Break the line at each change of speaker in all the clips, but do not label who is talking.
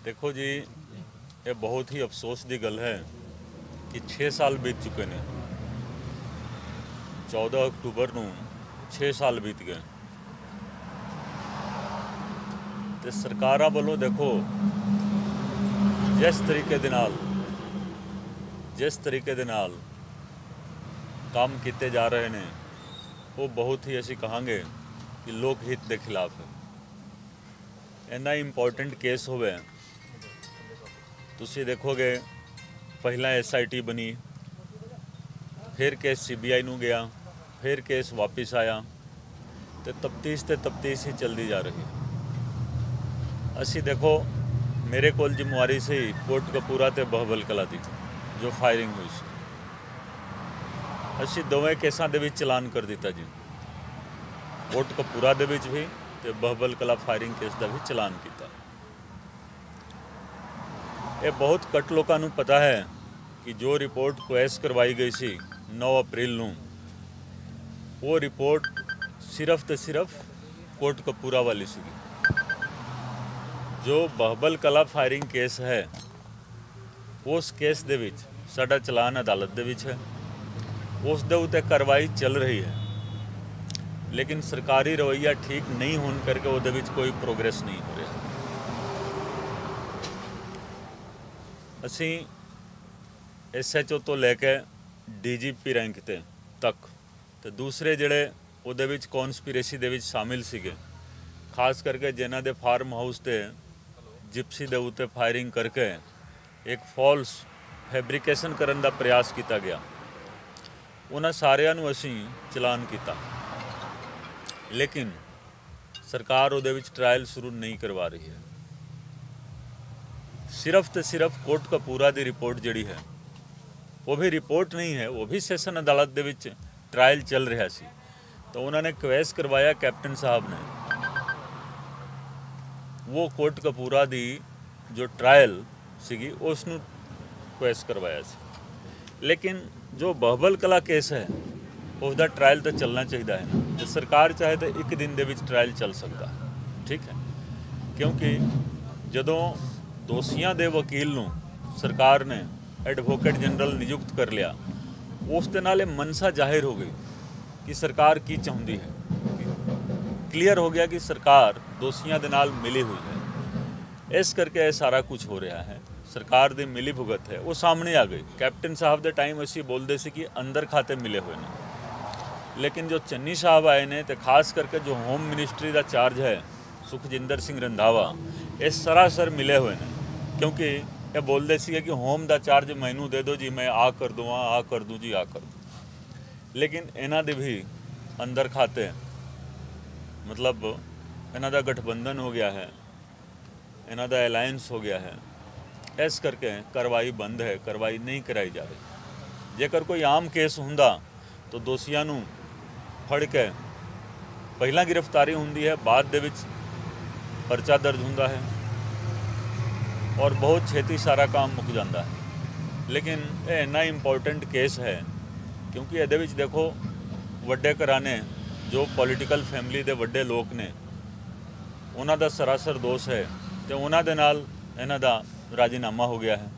देखो जी, ये बहुत ही अफसोस की गल है कि 6 साल बीत चुके ने। 14 अक्टूबर को 6 साल बीत गए तो सरकारां वालों देखो जिस तरीके दे नाल काम किए जा रहे हैं वो बहुत ही असी कहांगे कि लोकहित के खिलाफ है। इन्ना इंपॉर्टेंट केस होवे, तुसी देखोगे पहला SIT बनी, फिर केस CBI नूं गया, फिर केस वापस आया तो तफ्तीश ही चलती जा रही। असी देखो मेरे कोल जिम्मेवारी से कोटकपूरा ते बहबल कला दी जो फायरिंग हुई सी, असी दोवें केसां दे विच चलान कर दिता जी। कोटकपूरा दे विच भी ते बहबल कला फायरिंग केस का भी चलान किया। ये बहुत घट लोगों को पता है कि जो रिपोर्ट क्वेस करवाई गई सी 9 अप्रैल नूं, वो रिपोर्ट सिर्फ तो सिर्फ कोटकपूरा वाली सी। जो बहबल कला फायरिंग केस है उस केस दे विच साडा चलान अदालत दे विच है, उस दे उत्ते कार्रवाई चल रही है, लेकिन सरकारी रवैया ठीक नहीं होने करके वो दे विच कोई प्रोग्रेस नहीं हो रहा। असी SHO तो लैके DGP रैंक ते तक तो दूसरे जिहड़े उहदे विच कॉन्सपीरेसी दे विच शामिल सीगे, खास करके जिन्हां दे फार्म हाउस ते जिप्सी दे उत्ते फायरिंग करके एक फॉल्स फैब्रिकेशन करन दा प्रयास किया गया, उन्हां सारियां नूं असीं चलान किया, लेकिन सरकार उहदे विच ट्रायल शुरू नहीं करवा रही है। सिर्फ तो सिर्फ कोटकपूरा की रिपोर्ट जिहड़ी है वो भी रिपोर्ट नहीं है, वो भी सैशन अदालत दे विच ट्रायल चल रहा सी, तो उन्होंने क्वेस करवाया कैप्टन साहब ने, वो कोटकपूरा की जो ट्रायल सी उसनूं क्वेस करवाया सी। लेकिन जो बहबल कला केस है उसका ट्रायल तो चलना चाहिए है ना, तो सरकार चाहे तो एक दिन दे विच ट्रायल चल सकता है, ठीक है, क्योंकि जदों दोषियों के वकील नूं सरकार ने एडवोकेट जनरल नियुक्त कर लिया, उस दे नाल मनसा जाहिर हो गई कि सरकार की चाहती है, क्लीयर हो गया कि सरकार दोषियों के नाल मिली हुई है। इस करके सारा कुछ हो रहा है, सरकार की मिली भुगत है वो सामने आ गई। कैप्टन साहब के टाइम असी बोलते सी कि अंदर खाते मिले हुए हैं, लेकिन जो चन्नी साहब आए ने तो खास करके जो होम मिनिस्ट्री का चार्ज है सुखजिंदर सिंह रंधावा, ये सरासर मिले हुए हैं, क्योंकि ये बोलते सी कि होम का चार्ज मैनू दे दो जी, मैं आ कर दूँ आ कर दूँ जी आ कर दूँ। लेकिन इन्हां दे भी अंदर खाते मतलब इन्हां दा गठबंधन हो गया है, इन्हां दा अलायंस हो गया है, इस करके कार्रवाई बंद है, कार्रवाई नहीं कराई जा रही। जेकर कोई आम केस हुंदा तो दोषियों नूं फड़ के पहला गिरफ्तारी हुंदी है, बाद दे विच परचा दर्ज हुंदा है और बहुत छेती सारा काम मुक जाता है। लेकिन ये इन्ना इंपॉर्टेंट केस है क्योंकि ये देखो वड्डे घराने जो पॉलिटिकल फैमिली के वड्डे लोग ने उन्हां दा सरासर दोष है, तो उन्हां दे नाल इन्हां दा राजीनामा हो गया है।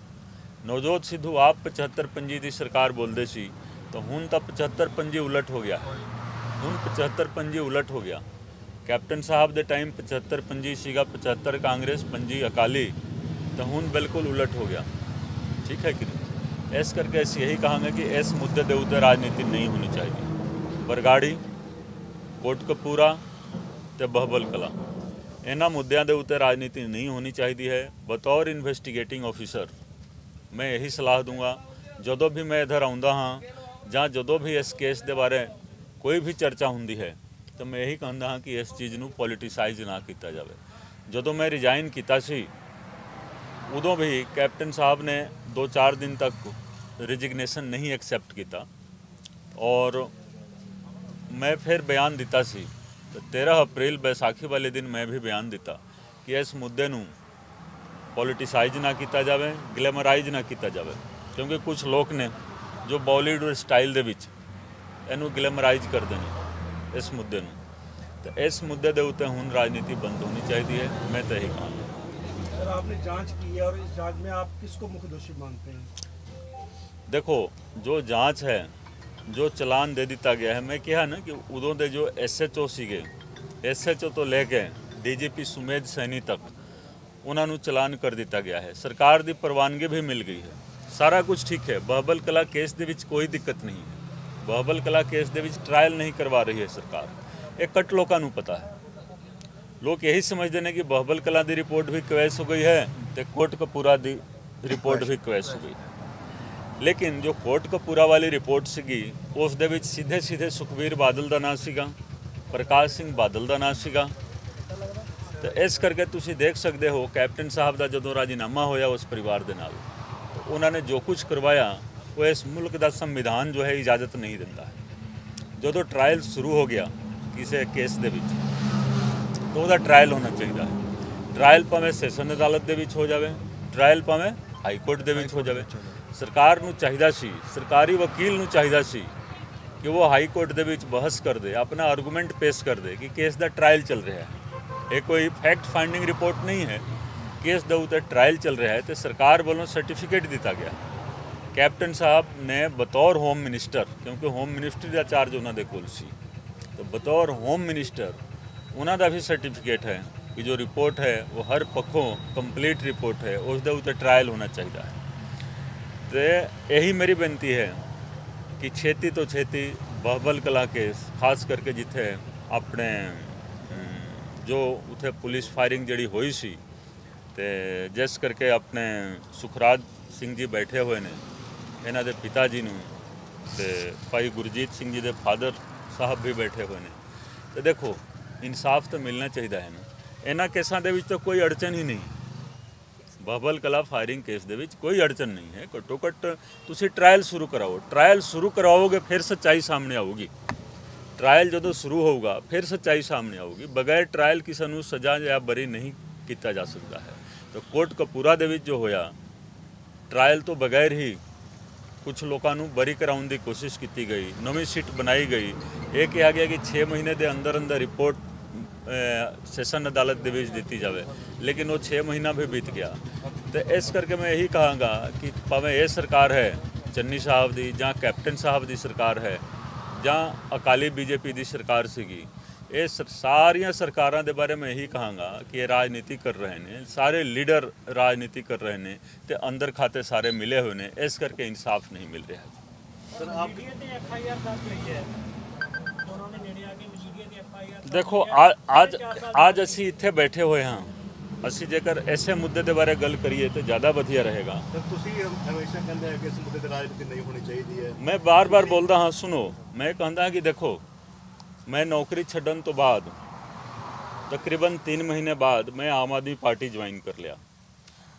नवजोत सिद्धू आप 75-25 की सरकार बोलते सी, तो हुण तो 75-25 उलट हो गया है, हुण 75-25 उलट हो गया। कैप्टन साहब के टाइम 75-25 सीगा, 75 कांग्रेस 25 अकाली, तो हुण बिल्कुल उलट हो गया, ठीक है कि नहीं। इस करके अस यही कहांगे कि इस मुद्दे के उत्ते राजनीति नहीं होनी चाहिए। बरगाड़ी, कोटकपूरा ते बहबल कला, इन्हां मुद्दों के उत्ते राजनीति नहीं होनी चाहिए है। बतौर इन्वेस्टिगेटिंग ऑफिसर मैं यही सलाह दूंगा, जदों भी मैं इधर आउंदा हाँ जां जदों भी इस केस के बारे कोई भी चर्चा होंदी है, तो मैं यही कहता हाँ कि इस चीज़ नूं पॉलिटिसाइज ना किया जाए। जदों मैं रिजाइन किया सी उदों भी कैप्टन साहब ने 2-4 दिन तक रिजिग्नेशन नहीं एक्सैप्ट किया और मैं फिर बयान दिता सी, तो 13 अप्रैल बैसाखी वाले दिन मैं भी बयान दिता कि इस मुद्दे नूं पॉलिटिसाइज ना किया जाए, ग्लैमराइज ना किया जाए, क्योंकि कुछ लोग ने जो बॉलीवुड स्टाइल दे विच इनू ग्लैमराइज करते हैं इस मुद्दे नूं। तो इस मुद्दे के उत्ते हुण राजनीति बंद होनी चाहिए है, मैं तो यही कहूँगा।
सर आपने जांच की है और इस जांच में आप किसको मुख्य दोषी मानते हैं?
देखो, जो जांच है, जो चलान दे दिता गया है, मैं कहा ना कि उदों के जो SHO सीगे, SHO तो लेके DGP सुमेध सैनी तक उन्होंने चलान कर दिता गया है। सरकार की प्रवानगी भी मिल गई है, सारा कुछ ठीक है। बहबल कला केस के विच कोई दिक्कत नहीं है। बहबल कला केस के विच ट्रायल नहीं करवा रही है सरकार, ये कट लोगों को पता है। लोग यही समझते हैं कि बहबल कला की रिपोर्ट भी क्वैस हो गई है तो कोट कपूरा की रिपोर्ट भी क्वैस हो गई है। लेकिन जो कोट कपूरा वाली रिपोर्ट सीगी उस दे विच सीधे सीधे सुखबीर बादल का नाम सीगा, प्रकाश सिंह बादल का नाम सीगा। तो इस करके तुसी देख सकते हो कैप्टन साहब का जो राजीनामा होया उस परिवार के नाल, तो उन्होंने जो कुछ करवाया वो इस मुल्क का संविधान जो है इजाजत नहीं देता है। जो ट्रायल शुरू हो गया किसी केस के विच तो वह ट्रायल होना चाहिए है। ट्रायल भावें सैशन अदालत के हो जाए, ट्रायल भावें हाई कोर्ट के हो जाए। सरकार नूं चाहिदा सी, सरकारी वकील नूं चाहिदा सी कि वो हाई कोर्ट के बहस कर दे, अपना आर्गूमेंट पेश कर दे कि केस का ट्रायल चल रहा है। ये कोई फैक्ट फाइंडिंग रिपोर्ट नहीं है, केस के उत्ते ट्रायल चल रहा है। तो सरकार वालों सर्टिफिकेट दिता गया कैप्टन साहब ने बतौर होम मिनिस्टर, क्योंकि होम मिनिस्ट्री का चार्ज उन्होंने कोल सी, तो बतौर होम मिनिस्टर उन्हों का भी सर्टिफिकेट है कि जो रिपोर्ट है वो हर पक्षों कंप्लीट रिपोर्ट है, उसके उत्ते ट्रायल होना चाहिए है। तो यही मेरी बेनती है कि छेती तो छेती बहबल कला केस खास करके जिथे अपने जो उथे पुलिस फायरिंग जड़ी हुई सी ते जिस करके अपने सुखराज सिंह जी बैठे हुए ने, इन्हां दे पिता जी नूं ते भाई गुरजीत सिंह जी दे फादर साहब भी बैठे हुए ने। तो देखो इंसाफ तो मिलना चाहिए है ना। इन्हां केसां दे विच तो कोई अड़चन ही नहीं। बहबल कला फायरिंग केस दे विच कोई अड़चन नहीं है। घट्टो घट्ट तुसीं ट्रायल शुरू कराओ, ट्रायल शुरू कराओगे फिर सच्चाई सामने आऊगी। ट्रायल जो शुरू होगा फिर सच्चाई सामने आऊगी। बगैर ट्रायल किसी नूं सज़ा या बरी नहीं किया जा सकता है। तो कोट कपूरा दे विच जो होया ट्रायल तो बगैर ही कुछ लोगों को बरी कराने की कोशिश की गई, नवीं सीट बनाई गई। ये कहा गया कि 6 महीने के अंदर अंदर रिपोर्ट सैशन अदालत के दी जाए, लेकिन वो 6 महीना भी बीत गया। तो इस करके मैं यही कहांगा कि भावें ये सरकार है चन्नी साहब की, जां कैप्टन साहब की सरकार है, जां अकाली BJP की सरकार सीगी, ये सारिया सरकारों के बारे में यही कहांगा कि ये राजनीति कर रहे हैं, सारे लीडर राजनीति कर रहे हैं, तो अंदर खाते सारे मिले हुए हैं। इस करके इंसाफ नहीं मिल रहा है। देखो आज असी इत्थे बैठे हुए हाँ, असी जेकर ऐसे मुद्दे के बारे गल करिए तो ज़्यादा वधिया रहेगा। मैं बार बार बोलता हाँ, सुनो, मैं कहता कि देखो मैं नौकरी छड्डन तो बाद तकरीबन 3 महीने बाद मैं आम आदमी पार्टी ज्वाइन कर लिया।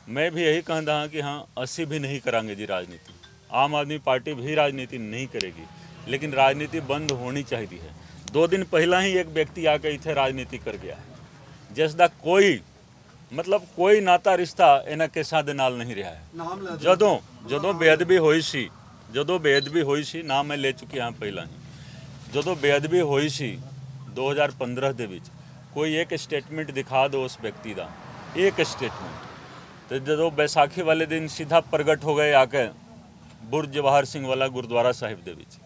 मैं भी यही कहता हाँ कि हाँ असी भी नहीं करांगे जी राजनीति, आम आदमी पार्टी भी राजनीति नहीं करेगी, लेकिन राजनीति बंद होनी चाहिए है। 2 दिन पहला ही एक व्यक्ति आके इत्थे राजनीति कर गया है जिसका कोई मतलब कोई नाता रिश्ता इन्हां केसां दे नाल नहीं रहा है। जदों बेअदबी होई सी, नाम मैं ले चुकी हाँ पहला ही, जदों बेअदबी होई सी 2015 दे विच कोई एक स्टेटमेंट दिखा दो उस व्यक्ति का, एक स्टेटमेंट। तो जदों बैसाखी वाले दिन सीधा प्रगट हो गए आके बुर्ज जवाहर सिंह वाला गुरुद्वारा साहिब दे विच,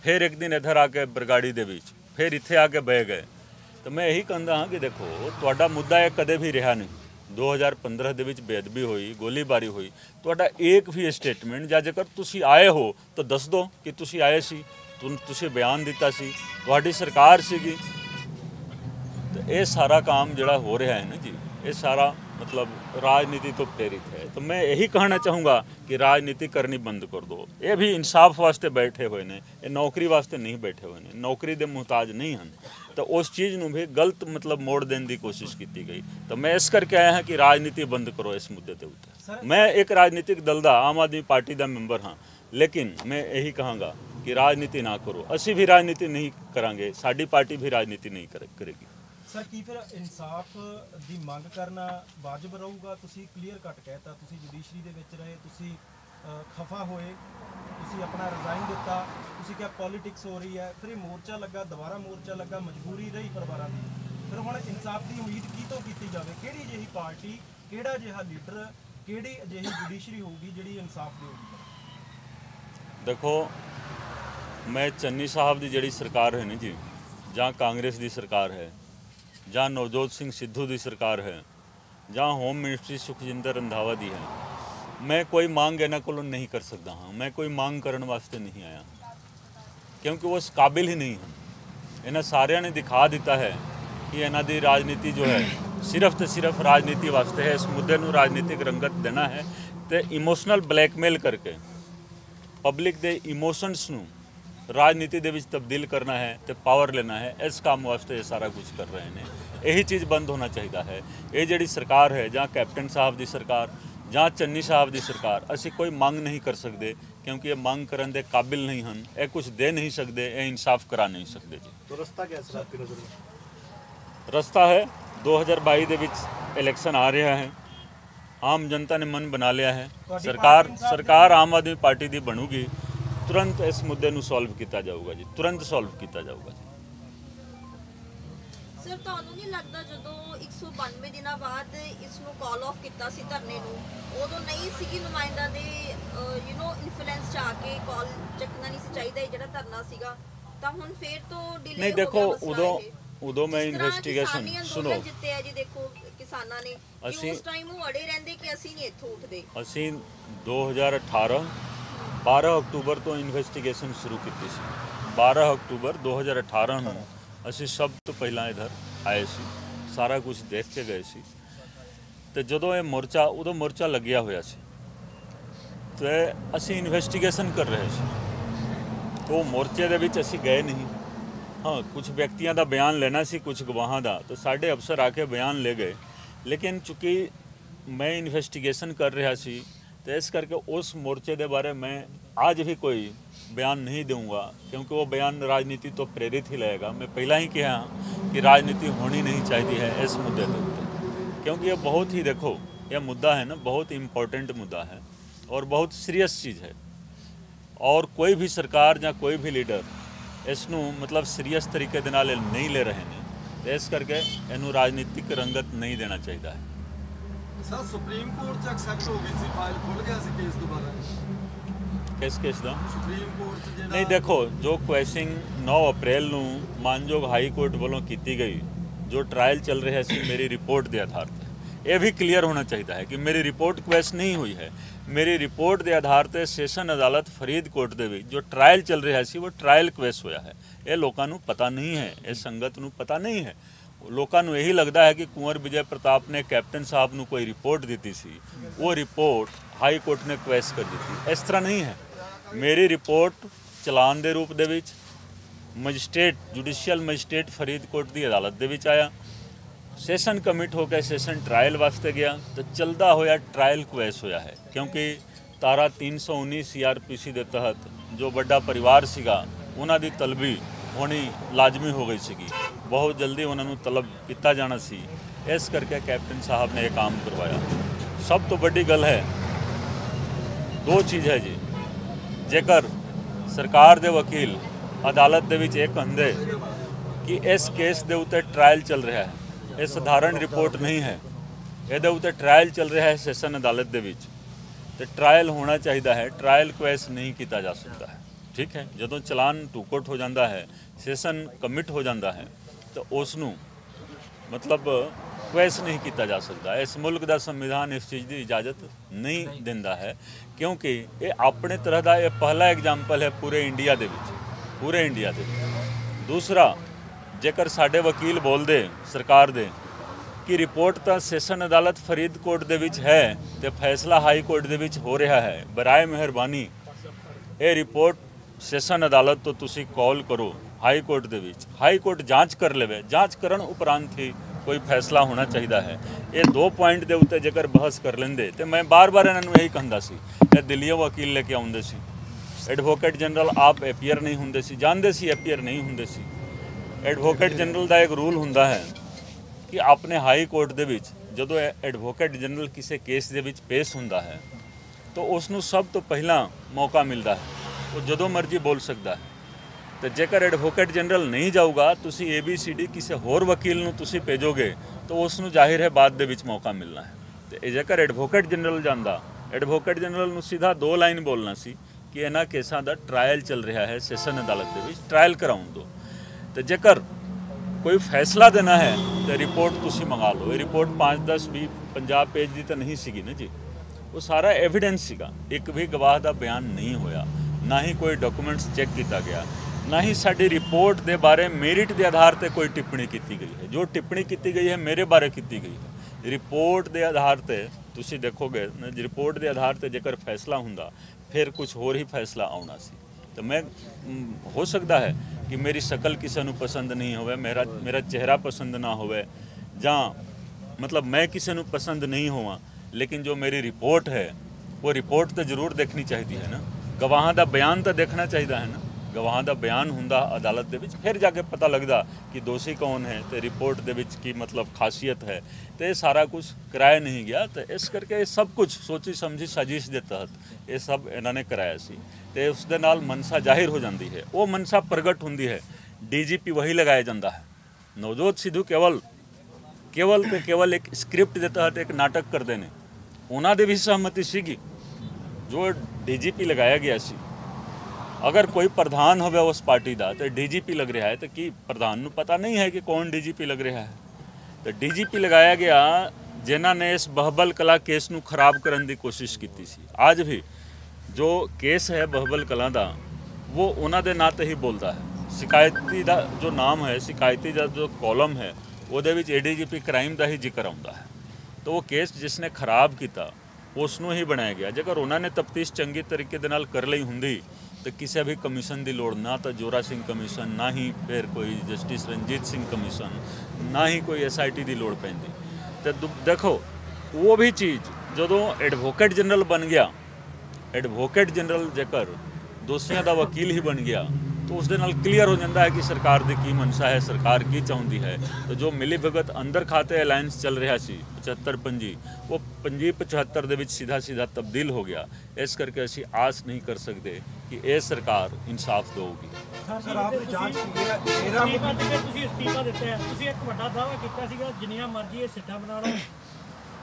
फिर एक दिन इधर आके बरगाड़ी दे विच, फिर इत्थे आके बह गए। तो मैं यही कहता हाँ कि देखो तुहाडा मुद्दा यह कदे भी रहा नहीं। 2015 दे विच बेअदबी हुई, गोलीबारी हुई, तुहाडा एक भी स्टेटमेंट या जेकर तुसी आए हो तो दस दो कि तुसी आए सी, तुसी बयान दिता सी, तुहाडी सरकार सीगी। तो ये सारा काम जिहड़ा हो रहा है ना जी, ये सारा मतलब राजनीति तो प्रेरित है। तो मैं यही कहना चाहूँगा कि राजनीति करनी बंद कर दो। ये भी इंसाफ वास्ते बैठे हुए ने, ये नौकरी वास्ते नहीं बैठे हुए ने, नौकरी दे मुहताज नहीं हैं। तो उस चीज़ नूं भी गलत मतलब मोड़ देने की कोशिश की गई। तो मैं इस करके आया हाँ कि राजनीति बंद करो इस मुद्दे के उत्ते। मैं एक राजनीतिक दल का आम आदमी पार्टी का मैंबर हाँ, लेकिन मैं यही कहूँगा कि राजनीति ना करो। असी भी राजनीति नहीं करांगे, साडी पार्टी भी राजनीति नहीं करेगी।
सर की फिर इंसाफ की मंग करना वाजिब रहूगा? तुसी क्लीयर कट कहता, तुसी जुडिशरी दे विच रहे, तुसी खफा होए, तुसी अपना रिजाइन दिता, तुसी क्या पॉलिटिक्स हो रही है, फिर मोर्चा लगा, दोबारा मोर्चा लगा, मजबूरी रही परिवारों की, फिर हुण इंसाफ की उम्मीद की तो की जाए? किहड़ी जिही पार्टी ਕਿਹੜਾ ਜਿਹਾ ਲੀਡਰ, ਕਿਹੜੀ ਅਜਿਹੀ ਜੁਡੀਸ਼ਰੀ ਹੋਊਗੀ ਜਿਹੜੀ ਇਨਸਾਫ ਦੇਊਗੀ?
देखो, मैं चन्नी साहब की जिहड़ी सरकार है ना जी, जहाँ कांग्रेस की सरकार है, जहाँ नवजोत सिंह सिद्धू की सरकार है, जहाँ होम मिनिस्ट्री सुखजिंदर रंधावा दी है, मैं कोई मांग इन्हां कोलों नहीं कर सकता हाँ। मैं कोई मांग करने वास्ते नहीं आया, क्योंकि वो इस काबिल ही नहीं हैं। इन्हां सारिਆਂ ने दिखा दिता है कि इन्हां दी राजनीति जो है सिर्फ तो सिर्फ राजनीति वास्ते है। इस मुद्दे नूं राजनीतिक रंगत देना है तो इमोशनल ब्लैकमेल करके पब्लिक दे इमोशनस नूं राजनीति दे विच तब्दील करना है तो पावर लेना है। इस काम वास्ते ये सारा कुछ कर रहे हैं। यही चीज़ बंद होना चाहिए है। ये जिहड़ी सरकार है, जहाँ कैप्टन साहब की सरकार, जहाँ चन्नी साहब की सरकार, असी कोई मांग नहीं कर सकते, क्योंकि ये मांग करने के काबिल नहीं हैं। ये कुछ दे नहीं सकते, ये इंसाफ करा नहीं सकते जी।
तो रास्ता क्या सर आपकी नज़र में?
रस्ता है 2022 ਦੇ ਵਿੱਚ इलेक्शन आ रहा है। आम जनता ने मन बना लिया है। सरकार आम आदमी पार्टी की बनूगी, तुरंत इस मुद्दे ਨੂੰ सॉल्व किया जाऊगा जी, तुरंत सॉल्व किया जाऊगा जी।
ਸਰ ਤੁਹਾਨੂੰ ਨਹੀਂ ਲੱਗਦਾ ਜਦੋਂ 192 ਦਿਨਾਂ ਬਾਅਦ ਇਸ ਨੂੰ ਕਾਲ ਆਫ ਕੀਤਾ ਸੀ ਧਰਨੇ ਨੂੰ, ਉਦੋਂ ਨਹੀਂ ਸੀਗੀ ਨੁਮਾਇੰਦਾ ਦੇ ਇਨਫਲੂਐਂਸ ਚ ਆ ਕੇ ਕਾਲ ਚੱਕਣਾ ਨਹੀਂ ਸੀ ਚਾਹੀਦਾ ਜਿਹੜਾ ਧਰਨਾ ਸੀਗਾ, ਤਾਂ ਹੁਣ ਫੇਰ ਤੋਂ ਡਿਲੇ
नहीं देखो, ਉਦੋਂ मैं ਇਨਵੈਸਟੀਗੇਸ਼ਨ ਸੁਣੋ,
ਜਿੱਤੇ ਜੀ ਦੇਖੋ ਕਿਸਾਨਾਂ ਨੇ ਕਿ ਉਸ ਟਾਈਮ ਉਹ ਅੜੇ ਰਹਿੰਦੇ ਕਿ ਅਸੀਂ ਨਹੀਂ ਇੱਥੋਂ ਉੱਠਦੇ।
ਅਸੀਂ 2018 12 ਅਕਤੂਬਰ ਤੋਂ ਇਨਵੈਸਟੀਗੇਸ਼ਨ ਸ਼ੁਰੂ ਕੀਤੀ ਸੀ। 12 ਅਕਤੂਬਰ 2018 ਨੂੰ ਅਸੀਂ ਸਭ ਤੋਂ ਪਹਿਲਾਂ ਇਧਰ ਆਏ ਸੀ, ਸਾਰਾ ਕੁਝ ਦੇਖ ਕੇ ਗਏ ਸੀ। ਤੇ ਜਦੋਂ ਇਹ ਮੋਰਚਾ, ਉਦੋਂ ਮੋਰਚਾ ਲੱਗਿਆ ਹੋਇਆ ਸੀ ਤੇ ਅਸੀਂ ਇਨਵੈਸਟੀਗੇਸ਼ਨ ਕਰ ਰਹੇ ਸੀ। ਉਹ ਮੋਰਚੇ ਦੇ ਵਿੱਚ ਅਸੀਂ ਗਏ ਨਹੀਂ। हाँ, कुछ व्यक्तियों का बयान लेना सी, कुछ गवाहों का, तो साढ़े अफसर आके बयान ले गए। लेकिन चूँकि मैं इन्वेस्टिगेशन कर रहा सी, तो इस करके उस मोर्चे के बारे में आज भी कोई बयान नहीं दूंगा, क्योंकि वो बयान राजनीति तो प्रेरित ही लगेगा। मैं पहला ही कहा कि राजनीति होनी नहीं चाहिए है इस मुद्दे के ऊपर, क्योंकि ये बहुत ही, देखो यह मुद्दा है ना, बहुत इंपॉर्टेंट मुद्दा है और बहुत सीरियस चीज़ है। और कोई भी सरकार या कोई भी लीडर इसनू मतलब सीरीयस तरीके दे नाल नहीं ले रहे हैं, तो इस करके इनू राजनीतिक रंगत नहीं देना चाहिए है।
सर सुप्रीम कोर्ट च एक्सेप्ट हो गई सी, फाइल खुल गया सी केस दोबारा?
किस केस का?
सुप्रीम कोर्ट च जेड़ा
नहीं, देखो जो क्वेश्चन 9 अप्रैल नू मानयोग हाई कोर्ट वालों की गई, जो ट्रायल चल रहा है मेरी रिपोर्ट के आधार पर, यह भी क्लीयर होना चाहिए है कि मेरी रिपोर्ट क्वेश्चन नहीं हुई है। मेरी रिपोर्ट के आधार पर सैशन अदालत फरीदकोट के जो ट्रायल चल रहा है वो ट्रायल क्वेस होया है। ये लोगों को पता नहीं है, इस संगत को पता नहीं है। लोगों को यही लगता है कि कुंवर विजय प्रताप ने कैप्टन साहब को कोई रिपोर्ट दी सी, वो रिपोर्ट हाई कोर्ट ने क्वेस कर दी थी। इस तरह नहीं है। मेरी रिपोर्ट चलान के रूप दे विच मजिस्ट्रेट, जुडिशियल मजिस्ट्रेट फरीदकोट की अदालत दे विच आया, सैशन कमिट होकर सैशन ट्रायल वास्ते गया, तो चलता होया ट्रायल क्वेस होया है। क्योंकि तारा 319 CRPC के तहत जो बड़ा परिवार सीगा, उन्हां दी तलबी होनी लाजमी हो गई सीगी, बहुत जल्दी उन्होंने तलब किया जाना सी। इस करके कैप्टन साहब ने यह काम करवाया। सब तो बड़ी गल है, दो चीज़ है जी, जेकर सरकार दे वकील अदालत दे विच ये कहंदे कि इस केस दे उत्ते ट्रायल चल रहा है, ये साधारण रिपोर्ट नहीं है, ये उत्ते ट्रायल चल रहा है सैशन अदालत दे विच, तो ट्रायल होना चाहिए है। ट्रायल क्वेस नहीं किया जा सकता है, ठीक है। जदों चलान टूकोट हो जाता है, सैशन कमिट हो जाता है, तो उसनू मतलब क्वेस नहीं किया जा सकता। इस मुल्क का संविधान इस चीज़ की इजाज़त नहीं देता है, क्योंकि ये अपने तरह का ये पहला एग्जाम्पल है पूरे इंडिया के, पूरे इंडिया के। दूसरा, जेकर साडे वकील बोलते सरकार दे कि रिपोर्ट तो सैशन अदालत फरीदकोट दे विच है, तो फैसला हाई कोर्ट दे विच हो रहा है, बराए मेहरबानी ये रिपोर्ट सैशन अदालत तो तुसी कॉल करो हाई कोर्ट दे विच, हाई कोर्ट जांच कर लेवे, जांच करन उपरांत ही कोई फैसला होना चाहिए है। ये 2 पॉइंट के उत्ते जेकर बहस कर लेंदे, तो मैं बार बार इन्होंने यही कहता सी, ये दिल्ली वकील लेके आउंदे सी, एडवोकेट जनरल आप एपीयर नहीं होंदे सी, जानते सी एपीयर नहीं होंदे सी। एडवोकेट जनरल का एक रूल होंदा है कि अपने हाई कोर्ट दे विच जदों एडवोकेट जनरल किसी केस दे विच पेश होंदा है, तो उसनू सब तो पहला मौका मिलता है, वो जदों मर्जी बोल सकता है। तो जेकर एडवोकेट जनरल नहीं जाऊगा, तुसी ABCD किसी होर वकील नू तुसी भेजोगे, तो उसनू जाहिर है बाद दे विच मौका मिलना है। ਤੇ ਜੇਕਰ ਐਡਵੋਕੇਟ ਜਨਰਲ ਜਾਂਦਾ, ਐਡਵੋਕੇਟ ਜਨਰਲ ਨੂੰ ਸਿੱਧਾ 2 ਲਾਈਨ ਬੋਲਣਾ ਸੀ ਕਿ ਇਹਨਾਂ ਕੇਸਾਂ ਦਾ ਟਰਾਇਲ ਚੱਲ ਰਿਹਾ ਹੈ ਸੈਸ਼ਨ ਅਦਾਲਤ ਦੇ ਵਿੱਚ, ਟਰਾਇਲ ਕਰਾਉਣ ਦਿਓ। ਤੇ ਜੇਕਰ ਕੋਈ ਫੈਸਲਾ ਦੇਣਾ ਹੈ ਤੇ ਰਿਪੋਰਟ ਤੁਸੀਂ ਮੰਗਾ ਲਓ। ਇਹ ਰਿਪੋਰਟ 5, 10, 20, 50 ਪੇਜ ਦੀ ਤਾਂ ਨਹੀਂ ਸੀਗੀ ਨਾ ਜੀ, ਉਹ ਸਾਰਾ ਐਵੀਡੈਂਸ ਸੀਗਾ। ਇੱਕ ਵੀ ਗਵਾਹ ਦਾ ਬਿਆਨ ਨਹੀਂ ਹੋਇਆ, ਨਾ ਹੀ ਕੋਈ ਡਾਕੂਮੈਂਟਸ ਚੈੱਕ ਕੀਤਾ ਗਿਆ, ਨਾ ਹੀ ਸਾਡੀ ਰਿਪੋਰਟ ਦੇ ਬਾਰੇ ਮੈਰਿਟ ਦੇ ਆਧਾਰ ਤੇ ਕੋਈ ਟਿੱਪਣੀ ਕੀਤੀ ਗਈ ਹੈ। ਜੋ ਟਿੱਪਣੀ ਕੀਤੀ ਗਈ ਹੈ ਮੇਰੇ ਬਾਰੇ ਕੀਤੀ ਗਈ ਹੈ। ਰਿਪੋਰਟ ਦੇ ਆਧਾਰ ਤੇ ਤੁਸੀਂ ਦੇਖੋਗੇ, ਰਿਪੋਰਟ ਦੇ ਆਧਾਰ ਤੇ ਜੇਕਰ ਫੈਸਲਾ ਹੁੰਦਾ ਫਿਰ ਕੁਝ ਹੋਰ ਹੀ ਫੈਸਲਾ ਆਉਣਾ ਸੀ। ਤਾਂ ਮੈਂ ਹੋ ਸਕਦਾ ਹੈ ਕਿ ਮੇਰੀ ਸ਼ਕਲ ਕਿਸੇ ਨੂੰ ਪਸੰਦ ਨਹੀਂ ਹੋਵੇ, ਮੇਰਾ ਚਿਹਰਾ ਪਸੰਦ ਨਾ ਹੋਵੇ, ਜਾਂ मतलब मैं किसी ਨੂੰ पसंद नहीं होवां, लेकिन जो मेरी रिपोर्ट है वो रिपोर्ट तो जरूर देखनी चाहिए है ना। गवाहां दा बयान तो देखना चाहिए है ना। गवाहां दा बयान हुंदा अदालत दे विच, फिर जाके पता लगदा कि दोषी कौन है, तो रिपोर्ट दे विच की मतलब खासियत है। तो ये सारा कुछ कराया नहीं गया, तो इस करके सब कुछ सोची समझी साजिश के तहत ये सब इन्होंने कराया सी। तो उस दे नाल मनसा जाहिर हो जाती है, वो मनसा प्रगट होंदी है। DGP वही लगाया जाता है। नवजोत सिद्धू केवल ਤੇ ਕੇਵਲ ਇੱਕ ਸਕ੍ਰਿਪਟ ਦੇ ਤਹਿਤ ਇੱਕ ਨਾਟਕ ਕਰਦੇ ਨੇ। ਉਹਨਾਂ ਦੇ ਵੀ ਸਹਿਮਤੀ ਸੀਗੀ ਜੋ DGP ਲਗਾਇਆ ਗਿਆ ਸੀ। ਅਗਰ ਕੋਈ ਪ੍ਰਧਾਨ ਹੋਵੇ ਉਸ ਪਾਰਟੀ ਦਾ ਤੇ DGP ਲੱਗ ਰਿਹਾ ਹੈ, ਤਾਂ ਕੀ ਪ੍ਰਧਾਨ ਨੂੰ ਪਤਾ ਨਹੀਂ ਹੈ ਕਿ ਕੌਣ DGP ਲੱਗ ਰਿਹਾ ਹੈ? ਤਾਂ DGP ਲਗਾਇਆ ਗਿਆ ਜਿਨ੍ਹਾਂ ਨੇ ਇਸ ਬਹਬਲ ਕਲਾ ਕੇਸ ਨੂੰ ਖਰਾਬ ਕਰਨ ਦੀ ਕੋਸ਼ਿਸ਼ ਕੀਤੀ ਸੀ। ਅੱਜ ਵੀ ਜੋ ਕੇਸ ਹੈ ਬਹਬਲ ਕਲਾ ਦਾ, ਉਹ ਉਹਨਾਂ ਦੇ ਨਾਂ ਤੇ ਹੀ ਬੋਲਦਾ ਹੈ। ਸ਼ਿਕਾਇਤੀ ਦਾ ਜੋ ਨਾਮ ਹੈ, ਸ਼ਿਕਾਇਤੀ ਦਾ ਜੋ ਕਾਲਮ ਹੈ, ਉਹਦੇ ਵਿੱਚ ADGP ਕ੍ਰਾਈਮ ਦਾ ਹੀ ਜ਼ਿਕਰ ਆਉਂਦਾ ਹੈ। ਤਾਂ ਉਹ ਕੇਸ ਜਿਸਨੇ ਖਰਾਬ ਕੀਤਾ ਉਸ ਨੂੰ ਹੀ ਬਣਾਇਆ ਗਿਆ। ਜੇਕਰ ਉਹਨਾਂ ਨੇ ਤਫਤੀਸ਼ ਚੰਗੇ ਤਰੀਕੇ ਦੇ ਨਾਲ ਕਰ ਲਈ ਹੁੰਦੀ ਤਾਂ ਕਿਸੇ ਵੀ ਕਮਿਸ਼ਨ ਦੀ ਲੋੜ, ਨਾ ਤਾਂ ਜੋਰਾ ਸਿੰਘ ਕਮਿਸ਼ਨ, ਨਾ ਹੀ ਫਿਰ ਕੋਈ ਜਸਟਿਸ ਰਣਜੀਤ ਸਿੰਘ ਕਮਿਸ਼ਨ, ਨਾ ਹੀ ਕੋਈ SIT ਦੀ ਲੋੜ ਪੈਂਦੀ। ਤੇ ਦੇਖੋ ਉਹ ਵੀ ਚੀਜ਼ ਜਦੋਂ ਐਡਵੋਕੇਟ ਜਨਰਲ ਬਣ ਗਿਆ, ਐਡਵੋਕੇਟ ਜਨਰਲ ਜੇਕਰ ਦੋਸ਼ੀਆਂ ਦਾ ਵਕੀਲ ਹੀ ਬਣ ਗਿਆ, तो उस दे नाल क्लीयर हो जाता है कि सरकार की की मनसा है, सरकार की चाहती है। तो जो मिली भगत अंदर खाते अलायंस चल रहा सी 75-25, वो 25-75 ਦੇ ਵਿੱਚ सीधा तब्दील हो गया। इस करके असी आस नहीं कर सकते कि ये सरकार इंसाफ देगी।
ਸਰ ਆਪ ਦੀ ਜਾਂਚ ਕੀ ਹੈ?
ਤੁਸੀਂ ਅਸਤੀਫਾ ਦਿੱਤਾ ਹੈ, ਤੁਸੀਂ ਇੱਕ ਵੱਡਾ ਦਾਅਵਾ ਕੀਤਾ ਸੀਗਾ ਜਿੰਨੀਆਂ ਮਰਜ਼ੀ ਇਹ ਸਿੱਟਾ ਬਣਾ ਲਓ,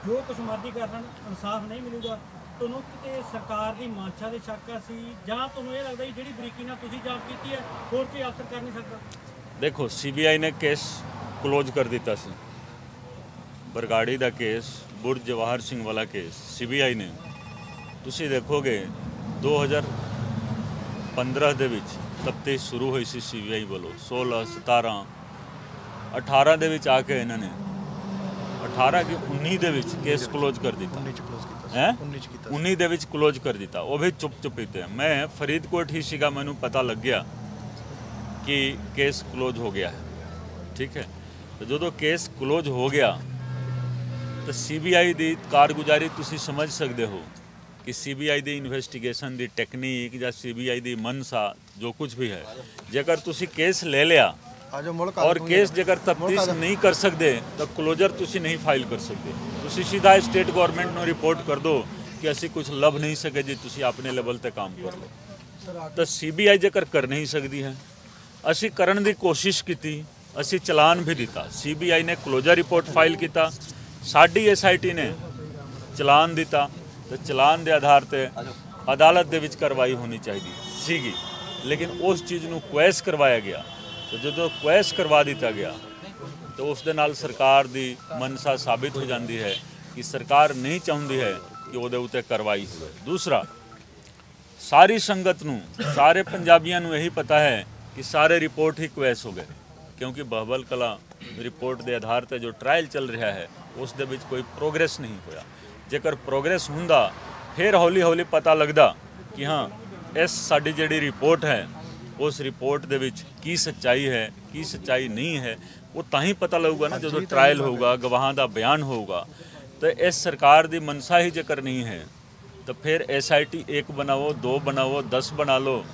ਜੋ ਕੁਛ ਮਰਜ਼ੀ ਕਰ ਲੈਣ, ਇਨਸਾਫ ਨਹੀਂ ਮਿਲੂਗਾ। ਤੁਹਾਨੂੰ ਕਿਤੇ ਸਰਕਾਰ ਦੀ ਮਾਨਸ਼ਾ ਦੇ ਸ਼ੱਕ ਸੀ, ਜਾਂ ਤੁਹਾਨੂੰ ਇਹ ਲੱਗਦਾ ਜਿਹੜੀ ਬਰੀਕੀ ਨਾਲ ਤੁਸੀਂ ਜਾਂਚ ਕੀਤੀ ਹੈ ਹੋਰ ਕੋਈ ਅਫਸਰ ਕਰ ਨਹੀਂ ਸਕਦਾ?
देखो CBI ने केस क्लोज कर दिता सी। बरगाड़ी ਦਾ केस, बुर्ज जवाहर सिंह वाला केस CBI ने, ਤੁਸੀਂ ਦੇਖੋਗੇ 2015 ਦੇ ਵਿੱਚ ਤਫਤੀਸ਼ ਸ਼ੁਰੂ ਹੋਈ ਸੀ CBI ਵੱਲੋਂ। 16, 17, 18 ਦੇ ਵਿੱਚ ਆ ਕੇ ਇਹਨਾਂ ਨੇ 18 ਕਿ 19 ਦੇ ਵਿੱਚ ਕੇਸ ਕਲੋਜ਼ ਕਰ ਦਿੱਤਾ। 19 ਦੇ ਵਿੱਚ ਕਲੋਜ਼ ਕਰ ਦਿੱਤਾ, ਉਹ ਵੀ ਚੁੱਪ ਤੇ। ਮੈਂ ਫਰੀਦਕੋਟ ਹੀ ਸੀਗਾ, ਮੈਨੂੰ ਪਤਾ ਲੱਗ ਗਿਆ ਕਿ ਕੇਸ ਕਲੋਜ਼ ਹੋ ਗਿਆ ਹੈ। ਠੀਕ ਹੈ, ਤੇ ਜਦੋਂ ਕੇਸ ਕਲੋਜ਼ ਹੋ ਗਿਆ ਤਾਂ CBI ਦੀ ਕਾਰਗੁਜ਼ਾਰੀ ਤੁਸੀਂ ਸਮਝ ਸਕਦੇ ਹੋ ਕਿ CBI ਦੀ ਇਨਵੈਸਟੀਗੇਸ਼ਨ ਦੀ ਟੈਕਨੀਕ ਜਾਂ CBI ਦੀ ਮਨਸਾ ਜੋ ਕੁਝ ਵੀ ਹੈ, ਜੇਕਰ ਤੁਸੀਂ ਕੇਸ ਲੈ ਲਿਆ और केस जेकर तफ्तीश नहीं कर सकते तो क्लोजर तुसी नहीं फाइल कर सकते। तुसी सीधा स्टेट गवर्नमेंट ਨੂੰ रिपोर्ट कर दो कि ਅਸੀਂ कुछ लभ नहीं सके जी, तुसी अपने लेवल ते काम कर लो। तो CBI जेकर कर नहीं सकती है, ਅਸੀਂ ਕਰਨ ਦੀ ਕੋਸ਼ਿਸ਼ ਕੀਤੀ, ਅਸੀਂ ਚਲਾਨ भी ਦਿੱਤਾ। CBI ਨੇ क्लोजर रिपोर्ट फाइल ਕੀਤਾ, ਸਾਡੀ SIT ਨੇ ਚਲਾਨ ਦਿੱਤਾ। ਤੇ ਚਲਾਨ ਦੇ ਆਧਾਰ ਤੇ ਅਦਾਲਤ ਦੇ ਵਿੱਚ ਕਾਰਵਾਈ ਹੋਣੀ ਚਾਹੀਦੀ ਸੀਗੀ, ਲੇਕਿਨ ਉਸ ਚੀਜ਼ ਨੂੰ ਕੁਐਸ਼ ਕਰਵਾਇਆ ਗਿਆ। तो जो क्वेश करवा दिता गया तो उस दे नाल सरकार दी मनसा साबित हो जाती है कि सरकार नहीं चाहती है कि वो उत्ते कार्रवाई हो। दूसरा, सारी संगत नूं, सारे पंजाबियों नूं यही पता है कि सारे रिपोर्ट ही क्वेश हो गए, क्योंकि बहबल कला रिपोर्ट के आधार पर जो ट्रायल चल रहा है उस दे विच कोई प्रोग्रेस नहीं होया। जेकर प्रोग्रेस हुंदा फिर हौली हौली पता लगता कि हाँ इस साडी जिहड़ी रिपोर्ट है उस रिपोर्ट दे विच की सच्चाई है, की सच्चाई नहीं है, वो तां ही पता लगेगा ना जो ट्रायल होगा, गवाहां दा बयान होगा। तो इस सरकार दी मनसा ही जेकर नहीं है तो फिर SIT 1 बनाओ, 2 बनाओ, 10 बना लो,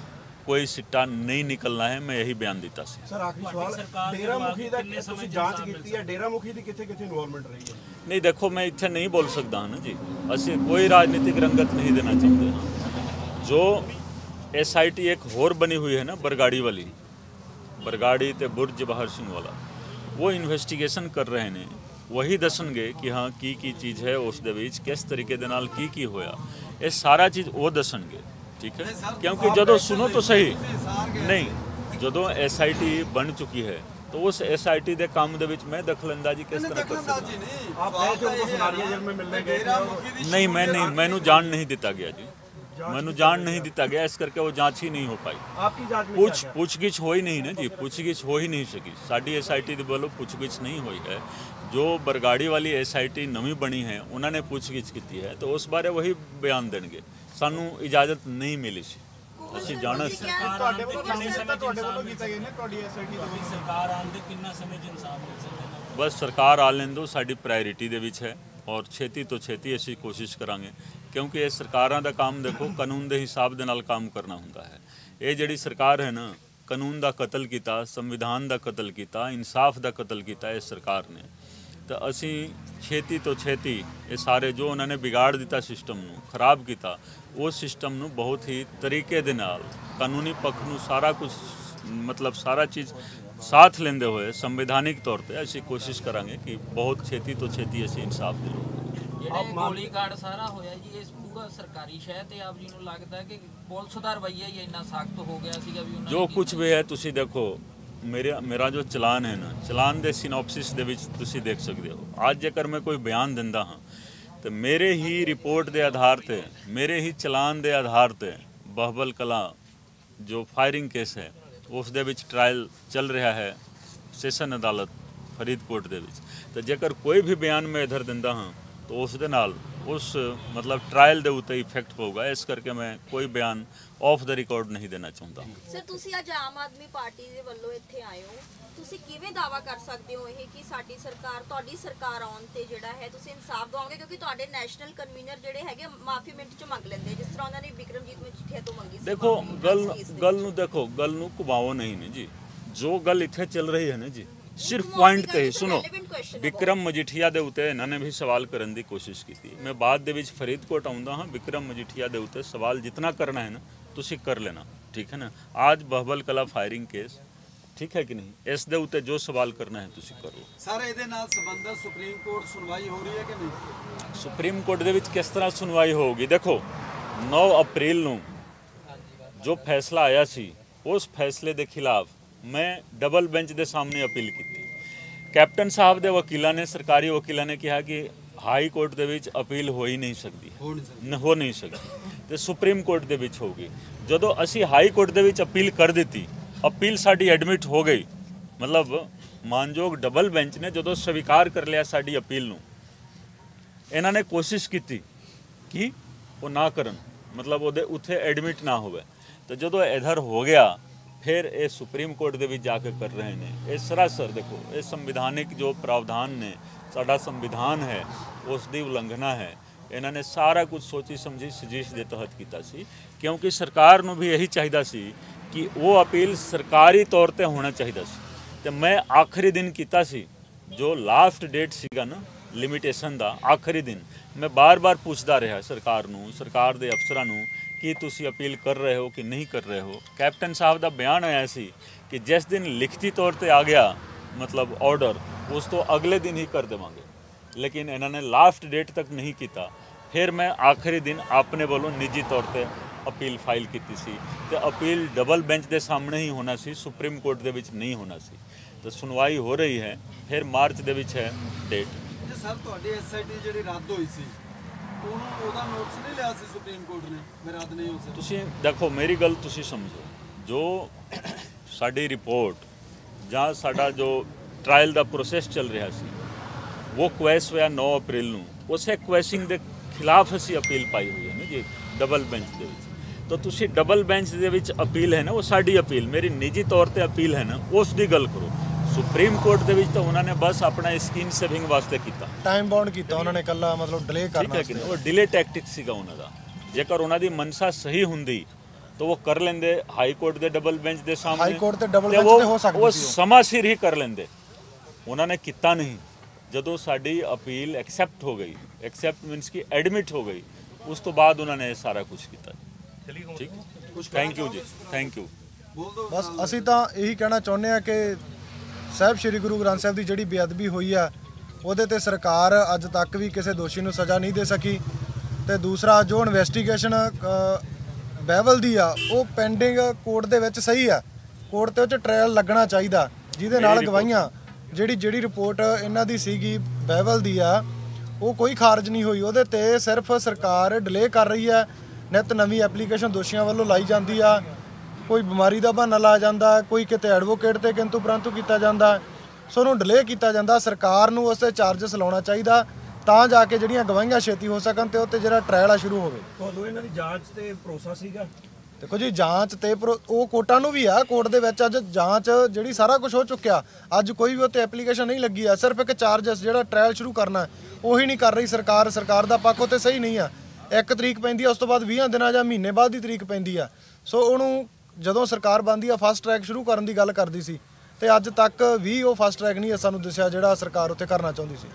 कोई सिट्टा नहीं निकलना है। मैं यही बयान दिता सी।
सर आखिरी सवाल, डेरा मुखी दा तुसीं जांच कीती है, डेरा मुखी दी किथे इन्वॉल्वमेंट रही है?
नहीं देखो, मैं इत्थे नहीं बोल सकता ना जी, असीं कोई राजनीतिक रंगत नहीं देना चाहते। जो SIT एक होर बनी हुई है ना, बरगाड़ी वाली, बरगाड़ी ते बुर्ज जवाहर सिंह वाला, वो इन्वेस्टिगेशन कर रहे हैं वही दसणगे कि हाँ की चीज़ है उस दे विच किस तरीके दे नाल की होया, ये सारा चीज़ वो दसणगे। ठीक है, क्योंकि जदों सुनो तो सही नहीं, जदों SIT बन चुकी है तो उस SIT के काम दे विच मैं दखलंदाजी किस तरह कर सकता? नहीं, मैनू जान नहीं दिता गया जी, मैनू जान नहीं दिता गया, इस करके वो जांच ही नहीं हो पाई।
आपकी जांच में
पुछगिछ हो ही नहीं ना जी, पुछगिछ हो ही नहीं सकी, साड़ी SIT दे वालों पुछगिछ नहीं हुई है। जो बरगाड़ी वाली SIT नवी बनी है उन्होंने पुछगिछ की है, तो उस बारे वही बयान देंगे। सानू इजाजत नहीं मिली सी, ਅਸੀਂ ਜਾਣਾ ਸੀ।
ਤੁਹਾਡੇ ਵੱਲੋਂ ਕਿੰਨੇ ਸਮੇਂ ਤੁਹਾਡੇ ਵੱਲੋਂ ਕੀਤਾ ਗਿਆ ਨੇ ਤੁਹਾਡੀ SIT ਦੇ ਵਿੱਚ ਸਰਕਾਰ ਆਉਣ ਦੇ ਕਿੰਨਾ ਸਮੇਂ ਚ ਇਨਸਾਫ ਮਿਲ ਸਕਦਾ ਹੈ?
ਬਸ ਸਰਕਾਰ ਆ ਲੈਣ ਦਿਓ, ਸਾਡੀ ਪ੍ਰਾਇੋਰਟੀ ਦੇ ਵਿੱਚ ਹੈ ਔਰ ਛੇਤੀ ਤੋਂ ਛੇਤੀ ਅਸੀਂ ਕੋਸ਼ਿਸ਼ ਕਰਾਂਗੇ, ਕਿਉਂਕਿ ਇਹ ਸਰਕਾਰਾਂ ਦਾ ਕੰਮ ਦੇਖੋ ਕਾਨੂੰਨ ਦੇ ਹਿਸਾਬ ਦੇ ਨਾਲ ਕੰਮ ਕਰਨਾ ਹੁੰਦਾ ਹੈ। ਇਹ ਜਿਹੜੀ ਸਰਕਾਰ ਹੈ ਨਾ, ਕਾਨੂੰਨ ਦਾ ਕਤਲ ਕੀਤਾ, ਸੰਵਿਧਾਨ ਦਾ ਕਤਲ ਕੀਤਾ, ਇਨਸਾਫ ਦਾ ਕਤਲ ਕੀਤਾ ਇਸ ਸਰਕਾਰ ਨੇ। ਤਾਂ ਅਸੀਂ ਛੇਤੀ ਤੋਂ ਛੇਤੀ ਇਹ ਸਾਰੇ ਜੋ ਉਹਨਾਂ ਨੇ ਵਿਗਾੜ ਦਿੱਤਾ ਸਿਸਟਮ ਨੂੰ, ਖਰਾਬ ਕੀਤਾ, ਉਸ ਸਿਸਟਮ ਨੂੰ ਬਹੁਤ ਹੀ ਤਰੀਕੇ ਦੇ ਨਾਲ ਕਾਨੂੰਨੀ ਪੱਖ ਨੂੰ ਸਾਰਾ ਕੁਝ ਮਤਲਬ ਸਾਰਾ ਚੀਜ਼ ਸਾਥ ਲੈਂਦੇ ਹੋਏ ਸੰਵਿਧਾਨਿਕ ਤੌਰ ਤੇ ਅਸੀਂ ਕੋਸ਼ਿਸ਼ ਕਰਾਂਗੇ ਕਿ ਬਹੁਤ ਛੇਤੀ ਤੋਂ ਛੇਤੀ ਅਸੀਂ ਇਨਸਾਫ ਦਿਲਾਵਾਂਗੇ।
ਜਿਹੜੇ ਗੋਲੀकांड ਸਾਰਾ ਹੋਇਆ ਜੀ, ਇਸ ਪੂਰਾ ਸਰਕਾਰੀ ਸ਼ਹਿ ਤੇ ਆਪ ਜੀ ਨੂੰ ਲੱਗਦਾ ਹੈ ਕਿ ਪੁਲਿਸ ਦਾ ਰਵੱਈਆ ਹੀ ਇੰਨਾ ਸਖਤ ਹੋ ਗਿਆ ਸੀਗਾ ਵੀ ਉਹਨਾਂ
ਜੋ ਕੁਝ ਵੀ ਹੈ ਤੁਸੀਂ ਦੇਖੋ, ਮੇਰਾ ਜੋ ਚਲਾਨ ਹੈ ਨਾ, ਚਲਾਨ ਦੇ ਸਿਨੋਪਸਿਸ ਦੇ ਵਿੱਚ ਤੁਸੀਂ ਦੇਖ ਸਕਦੇ ਹੋ। ਅੱਜ ਜੇਕਰ ਮੈਂ ਕੋਈ ਬਿਆਨ ਦਿੰਦਾ ਹਾਂ तो मेरे ही रिपोर्ट के आधार पे, मेरे ही चलान के आधार पे बहबल कला जो फायरिंग केस है उस दे विच ट्रायल चल रहा है सैशन अदालत फरीदकोट दे विच। तो जेकर कोई भी बयान मैं इधर दिंदा हाँ तो उस दे नाल उस मतलब ट्रायल दे उत्ते इफेक्ट होगा, इस करके मैं कोई बयान ऑफ द रिकॉर्ड नहीं देना चाहता।
ਸਰ ਤੁਸੀਂ ਅੱਜ ਆਮ ਆਦਮੀ ਪਾਰਟੀ ਦੇ ਵੱਲੋਂ ਇੱਥੇ ਆਏ ਹੋ, ਤੁਸੀਂ ਕਿਵੇਂ ਦਾਅਵਾ ਕਰ ਸਕਦੇ ਹੋ ਇਹ ਕਿ ਸਾਡੀ ਸਰਕਾਰ, ਤੁਹਾਡੀ ਸਰਕਾਰ ਆਉਣ ਤੇ ਜਿਹੜਾ ਹੈ ਤੁਸੀਂ ਇਨਸਾਫ ਦਿਵਾਓਗੇ? ਕਿਉਂਕਿ ਤੁਹਾਡੇ ਨੈਸ਼ਨਲ ਕਨਵੀਨਰ ਜਿਹੜੇ ਹੈਗੇ ਮਾਫੀ ਮਿੰਟ ਚ ਮੰਗ ਲੈਂਦੇ, ਜਿਸ ਤਰ੍ਹਾਂ ਉਹਨਾਂ ਨੇ ਬਿਕਰਮਜੀਤ ਮਜੀਠੀਆ ਤੋਂ ਮੰਗੀ ਸੀ।
देखो गल नू घुमाओ नहीं ने जी, जो गल इत्थे चल रही है ना जी, सिर्फ पॉइंट ते सुनो, विक्रम मजीठिया दे उत्ते इन्होंने भी सवाल करने की कोशिश की। मैं बाद दे विच फरीदकोट आउंदा हाँ, विक्रम मजीठिया दे उत्ते सवाल जितना करना है ना तुसी कर लेना, ठीक है ना। आज बहबल कला फायरिंग केस ठीक है कि नहीं, इस दे उत्ते जो सवाल करना है तुसी कर लो।
ਸਰ ਇਹਦੇ ਨਾਲ ਸੰਬੰਧਿਤ ਸੁਪਰੀਮ ਕੋਰਟ ਸੁਣਵਾਈ ਹੋ ਰਹੀ ਹੈ ਕਿ ਨਹੀਂ?
ਸੁਪਰੀਮ ਕੋਰਟ ਦੇ ਵਿੱਚ ਕਿਸ ਤਰ੍ਹਾਂ ਸੁਣਵਾਈ ਹੋਊਗੀ? ਦੇਖੋ 9 ਅਪ੍ਰੈਲ ਨੂੰ ਜੋ ਫੈਸਲਾ ਆਇਆ ਸੀ ਉਸ ਫੈਸਲੇ ਦੇ ਖਿਲਾਫ ਮੈਂ ਡਬਲ ਬੈਂਚ ਦੇ ਸਾਹਮਣੇ ਅਪੀਲ ਕੀਤੀ। ਕੈਪਟਨ ਸਾਹਿਬ ਦੇ ਵਕੀਲਾਂ ਨੇ, ਸਰਕਾਰੀ ਵਕੀਲਾਂ ਨੇ ਕਿਹਾ ਕਿ ਹਾਈ ਕੋਰਟ ਦੇ ਵਿੱਚ ਅਪੀਲ ਹੋ ਹੀ ਨਹੀਂ ਸਕਦੀ, ਹੋ ਨਹੀਂ ਸਕਦੀ, ਤੇ ਸੁਪਰੀਮ ਕੋਰਟ ਦੇ ਵਿੱਚ ਹੋਊਗੀ। ਜਦੋਂ ਅਸੀਂ ਹਾਈ ਕੋਰਟ ਦੇ ਵਿੱਚ ਅਪੀਲ ਕਰ ਦਿੱਤੀ, अपील साड़ी एडमिट हो गई, मतलब मानयोग डबल बेंच ने जो स्वीकार कर लिया साड़ी अपील नूं, इन्होंने कोशिश की कि वो ना करन, मतलब वो उत्थे एडमिट ना होवे। तो जो इधर हो गया फिर ये सुप्रीम कोर्ट के जाके कर रहे हैं। ये सरासर देखो ये संविधानिक जो प्रावधान ने, साडा संविधान है उसकी उल्लंघना है। इन्होंने सारा कुछ सोची समझी साजिश के तहत किया सी, क्योंकि सरकार नूं भी यही चाहिए सी कि वो अपील सरकारी तौर पे होना चाहिए सी। तो मैं आखिरी दिन किया सी, जो लास्ट डेट सीगा ना लिमिटेशन का आखिरी दिन, मैं बार बार पूछता रहा सरकार नूं, सरकार के अफसरां नूं कि तुसी अपील कर रहे हो कि नहीं कर रहे हो। कैप्टन साहब का बयान आया सी कि जिस दिन लिखती तौर पर आ गया मतलब ऑर्डर, उस तो अगले दिन ही कर देवांगे, लेकिन इन्होंने लास्ट डेट तक नहीं किया। फिर मैं आखिरी दिन अपने वालों निजी तौर पर अपील फाइल की सी, तो अपील डबल बेंच के सामने ही होना सी, सुप्रीम कोर्ट के विच नहीं होना सी। तो सुनवाई हो रही है, फिर मार्च के विच है डेट।
ਜੇ ਸਰ ਤੁਹਾਡੀ SIT ਜਿਹੜੀ ਰੱਦ ਹੋਈ ਸੀ ਉਹਦਾ ਨੋਟਿਸ ਨਹੀਂ ਲਿਆ ਸੀ ਸੁਪਰੀਮ ਕੋਰਟ ਨੇ ਵੀ ਰੱਦ ਨਹੀਂ ਹੋ ਸਕਦੀ?
ਤੁਸੀਂ ਦੇਖੋ ਮੇਰੀ ਗੱਲ ਤੁਸੀਂ ਸਮਝੋ, ਜੋ ਸਾਡੀ ਰਿਪੋਰਟ ਜਾਂ ਸਾਡਾ ਜੋ ਟ੍ਰਾਇਲ ਦਾ ਪ੍ਰੋਸੈਸ ਚੱਲ ਰਿਹਾ ਸੀ ਉਹ ਕੁਐਸ ਹੋਇਆ 9 ਅਪ੍ਰੈਲ ਨੂੰ। ਉਸੇ ਕੁਐਸਿੰਗ ਦੇ ਖਿਲਾਫ ਅਸੀਂ ਅਪੀਲ ਪਾਈ ਹੋਈ ਹੈ ਨਾ ਜੀ ਡਬਲ ਬੈਂਚ ਦੇ ਵਿੱਚ। तो तुसी डबल बेंच दे विच अपील है ना, वो साड़ी अपील, मेरी निजी तौर पे अपील है ना, उस दी गल करो। सुप्रीम कोर्ट दे विच तो उन्होंने बस अपना स्किन सेविंग वास्ते किया,
टाइम बाउंड किया उन्होंने, कल्ला मतलब डिले करना,
ठीक है कि वो डिले टैक्टिक सीगा उन्हां दा। जेकर उन्हां दी मनसा सही हुंदी तो वो कर लेंदे हाई कोर्ट दे डबल बेंच दे सामने,
हाई कोर्ट ते डबल बेंच ते हो सकदी
वो
सी,
समा सिर ही कर लेंदे। उन्होंने किया नहीं। जदों साडी अपील एक्सेप्ट हो गई, एक्सेप्ट मीनस की एडमिट हो गई, उस तो बाद उन्होंने सारा कुछ किया। ठीक, thank you ji, thank you.
बस ਅਸੀਂ ਤਾਂ ਇਹੀ ਕਹਿਣਾ ਚਾਹੁੰਦੇ ਆ ਕਿ ਸਾਹਿਬ ਸ੍ਰੀ ਗੁਰੂ ਗ੍ਰੰਥ ਸਾਹਿਬ ਦੀ ਜਿਹੜੀ ਬੇਅਦਬੀ ਹੋਈ ਆ
ਉਹਦੇ ਤੇ ਸਰਕਾਰ ਅੱਜ ਤੱਕ ਵੀ ਕਿਸੇ ਦੋਸ਼ੀ ਨੂੰ ਸਜ਼ਾ ਨਹੀਂ ਦੇ ਸਕੀ। ਤੇ ਦੂਸਰਾ ਜੋ ਇਨਵੈਸਟੀਗੇਸ਼ਨ ਬਹਿਬਲ ਦੀ ਆ ਉਹ ਪੈਂਡਿੰਗ ਕੋਰਟ ਦੇ ਵਿੱਚ ਸਹੀ ਆ, ਕੋਰਟ ਤੇ ਉਹ 'ਚ ਟ੍ਰਾਇਲ ਲੱਗਣਾ ਚਾਹੀਦਾ ਜਿਹਦੇ ਨਾਲ ਗਵਾਹੀਆਂ ਜਿਹੜੀ ਰਿਪੋਰਟ ਇਹਨਾਂ ਦੀ ਸੀਗੀ ਬਹਿਬਲ ਦੀ ਆ ਉਹ ਕੋਈ ਖਾਰਜ ਨਹੀਂ ਹੋਈ। ਉਹਦੇ ਤੇ ਸਿਰਫ ਸਰਕਾਰ ਡਿਲੇ ਕਰ ਰਹੀ ਹੈ, ਨਿਤ ਨਵੀਂ ਐਪਲੀਕੇਸ਼ਨ ਦੋਸ਼ੀਆਂ ਵੱਲੋਂ ਲਾਈ ਜਾਂਦੀ ਆ, ਕੋਈ ਬਿਮਾਰੀ ਦਾ ਬਹਾਨਾ ਲਾਇਆ ਜਾਂਦਾ, ਕੋਈ ਕਿਤੇ ਐਡਵੋਕੇਟ ਤੇ ਕਿੰਤੂ ਪਰੰਤੂ ਕੀਤਾ ਜਾਂਦਾ, ਸੋ ਉਹਨੂੰ ਡਿਲੇ ਕੀਤਾ ਜਾਂਦਾ। ਸਰਕਾਰ ਨੂੰ ਉਸ 'ਤੇ ਚਾਰਜਸ ਲਾਉਣਾ ਚਾਹੀਦਾ ਤਾਂ ਜਾ ਕੇ ਜਿਹੜੀਆਂ ਗਵਾਹੀਆਂ ਛੇਤੀ ਹੋ ਸਕਣ ਤੇ ਉੱਤੇ ਜਿਹੜਾ ਟ੍ਰਾਇਲ ਆ ਸ਼ੁਰੂ ਹੋਵੇ।
ਤੁਹਾਨੂੰ ਇਹਨਾਂ ਦੀ ਜਾਂਚ ਤੇ ਭਰੋਸਾ ਸੀਗਾ?
ਦੇਖੋ ਜੀ ਜਾਂਚ ਤੇ ਉਹ ਕੋਰਟਾਂ ਨੂੰ ਵੀ ਆ, ਕੋਰਟ ਦੇ ਵਿੱਚ ਅੱਜ ਜਾਂਚ ਜਿਹੜੀ ਸਾਰਾ ਕੁਝ ਹੋ ਚੁੱਕਿਆ, ਅੱਜ ਕੋਈ ਵੀ ਉੱਤੇ ਐਪਲੀਕੇਸ਼ਨ ਨਹੀਂ ਲੱਗੀ ਆ, ਸਿਰਫ ਇੱਕ ਚਾਰਜਸ ਜਿਹੜਾ ਟ੍ਰਾਇਲ ਸ਼ੁਰੂ ਕਰਨਾ ਉਹੀ ਨਹੀਂ ਕਰ ਰਹੀ ਸਰਕਾਰ। ਸਰਕਾਰ ਦਾ ਪੱਖ ਉੱਤੇ ਸਹੀ ਨਹੀਂ ਆ। 1 ਤਰੀਕ ਪੈਂਦੀ ਆ, ਉਸ ਤੋਂ ਬਾਅਦ 20 ਦਿਨਾਂ ਜਾਂ ਮਹੀਨੇ ਬਾਅਦ ਦੀ ਤਰੀਕ ਪੈਂਦੀ ਆ। ਸੋ ਉਹਨੂੰ ਜਦੋਂ ਸਰਕਾਰ ਬਣਦੀ ਆ ਫਾਸਟ ਟਰੈਕ ਸ਼ੁਰੂ ਕਰਨ ਦੀ ਗੱਲ ਕਰਦੀ ਸੀ ਤੇ ਅੱਜ ਤੱਕ ਵੀ ਉਹ ਫਾਸਟ ਟਰੈਕ ਨਹੀਂ ਸਾਨੂੰ ਦਿਸਿਆ ਜਿਹੜਾ ਸਰਕਾਰ ਉੱਤੇ ਕਰਨਾ ਚਾਹੁੰਦੀ ਸੀ।